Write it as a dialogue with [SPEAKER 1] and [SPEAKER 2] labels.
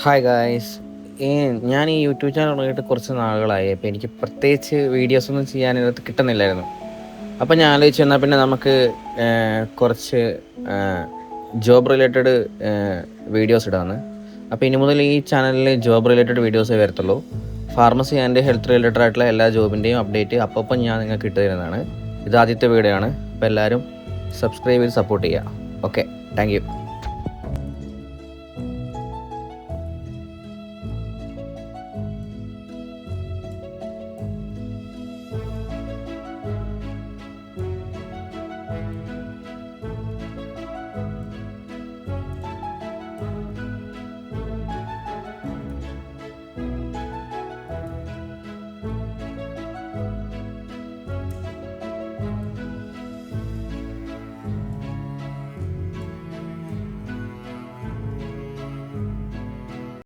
[SPEAKER 1] Hi guys. ഈ ഞാൻ ഈ യൂട്യൂബ് ചാനൽ തുടങ്ങിയിട്ട് കുറച്ച് നാളുകളായി. അപ്പോൾ എനിക്ക് പ്രത്യേകിച്ച് വീഡിയോസൊന്നും ചെയ്യാനതിനകത്ത് കിട്ടുന്നില്ലായിരുന്നു. അപ്പോൾ ഞാൻ ആലോചിച്ചു എന്നാൽ പിന്നെ നമുക്ക് കുറച്ച് ജോബ് റിലേറ്റഡ് വീഡിയോസ് ഇടാമെന്ന്. അപ്പോൾ ഇനി മുതൽ ഈ ചാനലിൽ ജോബ് റിലേറ്റഡ് വീഡിയോസേ വരത്തുള്ളൂ. ഫാർമസി ആൻഡ് ഹെൽത്ത് റിലേറ്റഡ് ആയിട്ടുള്ള എല്ലാ ജോബിൻ്റെയും അപ്ഡേറ്റ് അപ്പം ഞാൻ നിങ്ങൾക്ക് ഇട്ട് തരുന്നതാണ്. ഇത് ആദ്യത്തെ വീഡിയോ ആണ്. അപ്പോൾ എല്ലാവരും സബ്സ്ക്രൈബ് ചെയ്ത് സപ്പോർട്ട് ചെയ്യുക. Okay, thank you.